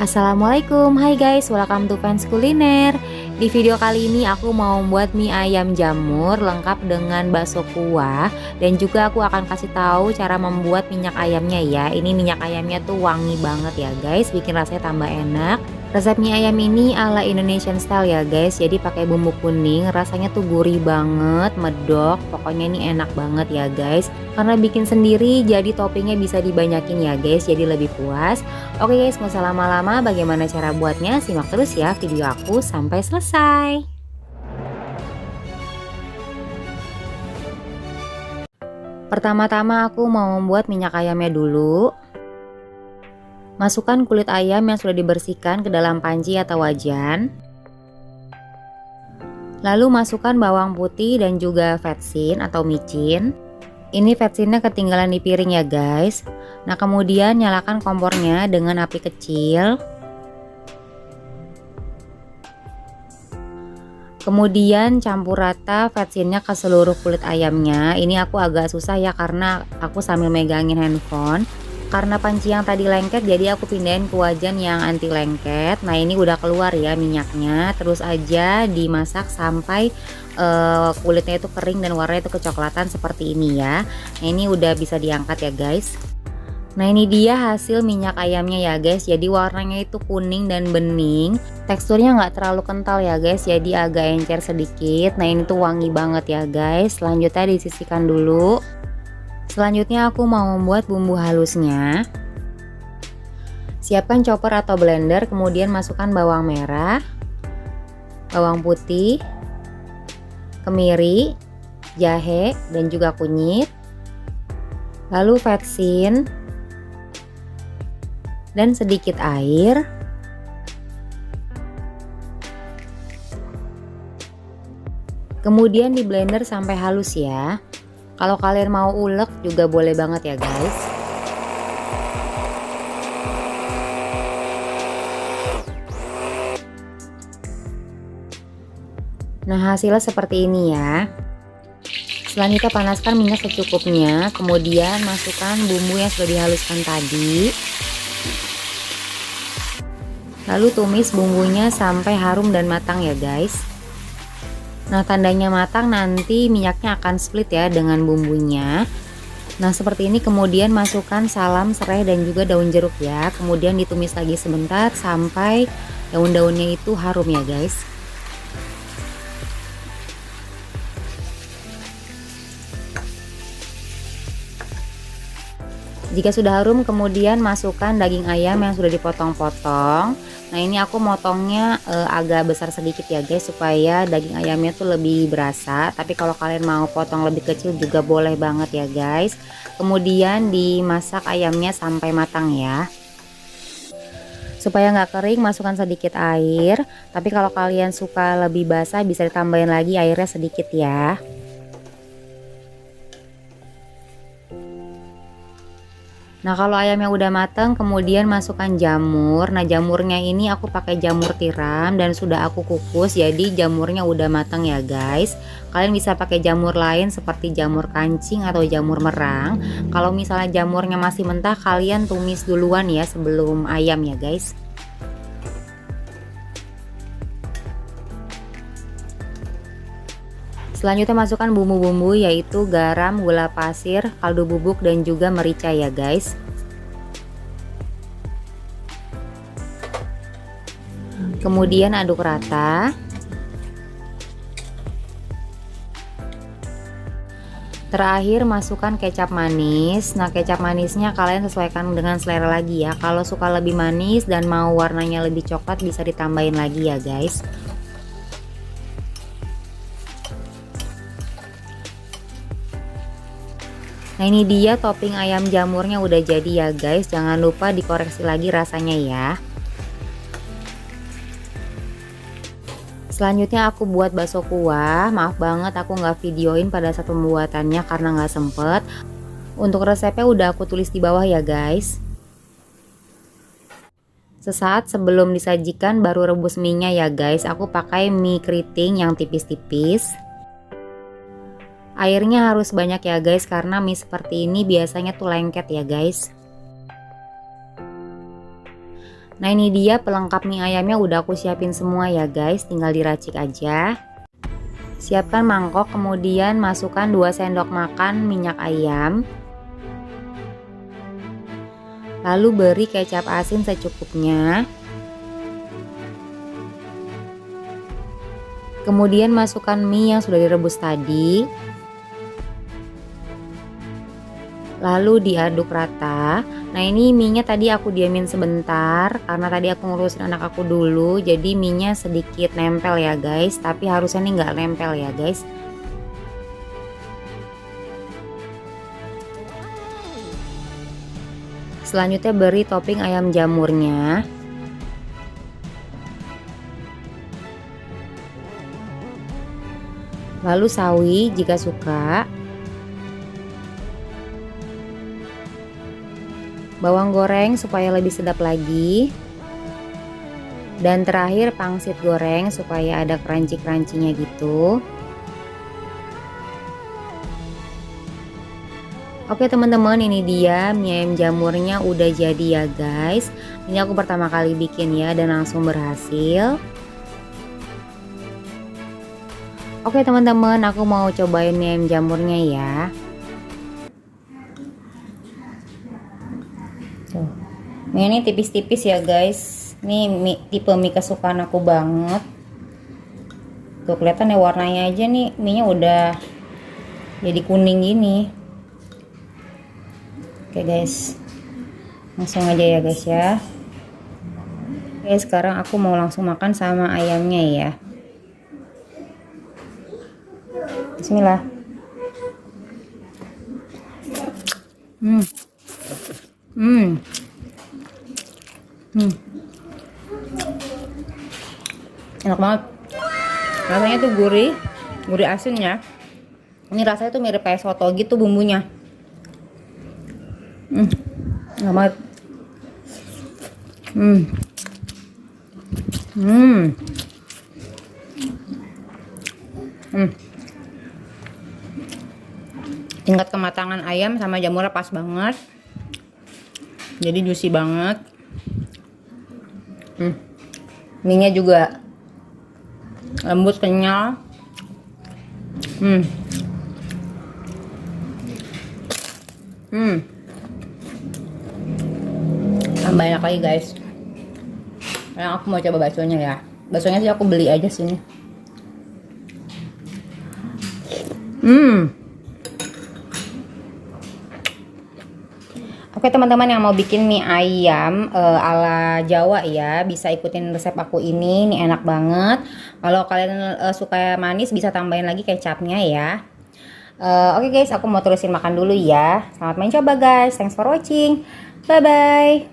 Assalamualaikum, hai guys, welcome to Fans Kuliner. Di video kali ini aku mau membuat mie ayam jamur lengkap dengan bakso kuah. Dan juga aku akan kasih tahu cara membuat minyak ayamnya ya. Ini minyak ayamnya tuh wangi banget ya guys, bikin rasanya tambah enak. Resep mie ayam ini ala Indonesian style ya guys. Jadi pakai bumbu kuning, rasanya tuh gurih banget, medok. Pokoknya ini enak banget ya guys. Karena bikin sendiri jadi toppingnya bisa dibanyakin ya guys, jadi lebih puas. Oke guys, nggak usah lama-lama, bagaimana cara buatnya? Simak terus ya video aku sampai selesai. Pertama-tama aku mau membuat minyak ayamnya dulu. Masukkan kulit ayam yang sudah dibersihkan ke dalam panci atau wajan. Lalu masukkan bawang putih dan juga vetsin atau micin. Ini vetsinnya ketinggalan di piring ya guys. Nah kemudian nyalakan kompornya dengan api kecil. Kemudian campur rata vetsinnya ke seluruh kulit ayamnya. Ini aku agak susah ya karena aku sambil megangin handphone. Karena panci yang tadi lengket jadi aku pindahin ke wajan yang anti lengket. Nah ini udah keluar ya minyaknya. Terus aja dimasak sampai kulitnya itu kering dan warnanya itu kecoklatan seperti ini ya. Nah ini udah bisa diangkat ya guys. Nah ini dia hasil minyak ayamnya ya guys. Jadi warnanya itu kuning dan bening. Teksturnya nggak terlalu kental ya guys, jadi agak encer sedikit. Nah ini tuh wangi banget ya guys. Selanjutnya disisihkan dulu. Selanjutnya aku mau membuat bumbu halusnya. Siapkan chopper atau blender, kemudian masukkan bawang merah, bawang putih, kemiri, jahe, dan juga kunyit. Lalu vetsin dan sedikit air. Kemudian di blender sampai halus ya. Kalau kalian mau ulek juga boleh banget ya guys. Nah hasilnya seperti ini ya. Selanjutnya panaskan minyak secukupnya. Kemudian masukkan bumbu yang sudah dihaluskan tadi. Lalu tumis bumbunya sampai harum dan matang ya guys. Nah tandanya matang nanti minyaknya akan split ya dengan bumbunya. Nah seperti ini, kemudian masukkan salam, serai, dan juga daun jeruk ya. Kemudian ditumis lagi sebentar sampai daun-daunnya itu harum ya guys. Jika sudah harum, kemudian masukkan daging ayam yang sudah dipotong-potong. Nah ini aku motongnya agak besar sedikit ya guys, supaya daging ayamnya tuh lebih berasa. Tapi kalau kalian mau potong lebih kecil juga boleh banget ya guys. Kemudian dimasak ayamnya sampai matang ya. Supaya nggak kering, masukkan sedikit air. Tapi kalau kalian suka lebih basah bisa ditambahin lagi airnya sedikit ya. Nah kalau ayamnya udah mateng, kemudian masukkan jamur. Nah jamurnya ini aku pakai jamur tiram dan sudah aku kukus, jadi jamurnya udah mateng ya guys. Kalian bisa pakai jamur lain seperti jamur kancing atau jamur merang. Kalau misalnya jamurnya masih mentah, kalian tumis duluan ya sebelum ayam ya guys. Selanjutnya masukkan bumbu-bumbu yaitu garam, gula pasir, kaldu bubuk, dan juga merica ya guys. Kemudian aduk rata. Terakhir masukkan kecap manis. Nah kecap manisnya kalian sesuaikan dengan selera lagi ya. Kalau suka lebih manis dan mau warnanya lebih coklat bisa ditambahin lagi ya guys. Nah ini dia topping ayam jamurnya udah jadi ya guys. Jangan lupa dikoreksi lagi rasanya ya. Selanjutnya aku buat bakso kuah. Maaf banget aku nggak videoin pada saat pembuatannya karena nggak sempet. Untuk resepnya udah aku tulis di bawah ya guys. Sesaat sebelum disajikan baru rebus mie-nya ya guys. Aku pakai mie keriting yang tipis-tipis. Airnya harus banyak ya guys, karena mie seperti ini biasanya tuh lengket ya guys. Nah ini dia pelengkap mie ayamnya udah aku siapin semua ya guys, tinggal diracik aja. Siapkan mangkok, kemudian masukkan 2 sendok makan minyak ayam. Lalu beri kecap asin secukupnya. Kemudian masukkan mie yang sudah direbus tadi. Lalu diaduk rata. Nah ini mie-nya tadi aku diamin sebentar karena tadi aku ngurusin anak aku dulu, jadi mie-nya sedikit nempel ya guys, tapi harusnya nih nggak nempel ya guys. Selanjutnya beri topping ayam jamurnya. Lalu sawi jika suka. Bawang goreng supaya lebih sedap lagi. Dan terakhir pangsit goreng supaya ada crunchy-crunchy-nya gitu. Oke teman-teman, ini dia mie ayam jamurnya udah jadi ya guys. Ini aku pertama kali bikin ya dan langsung berhasil. Oke teman-teman, aku mau cobain mie ayam jamurnya ya. Tuh. Mie ini tipis-tipis ya guys. Ini mie, tipe mie kesukaan aku banget. Tuh kelihatan ya warnanya aja nih, mie nya udah jadi kuning gini. Oke guys, langsung aja ya guys ya. Oke sekarang aku mau langsung makan sama ayamnya ya. Bismillah. Enak banget. Rasanya tuh gurih, gurih asin ya. Ini rasanya tuh mirip kayak soto gitu bumbunya. Enak banget. Tingkat kematangan ayam sama jamurnya pas banget. Jadi juicy banget. Mie-nya juga lembut, kenyal. Tambah enak lagi guys. Sekarang aku mau coba baksonya ya. Baksonya sih aku beli aja sini. Oke teman-teman yang mau bikin mie ayam ala Jawa ya, bisa ikutin resep aku ini enak banget. Kalau kalian suka manis bisa tambahin lagi kecapnya ya. Oke guys, aku mau terusin makan dulu ya. Selamat mencoba guys, thanks for watching, bye bye.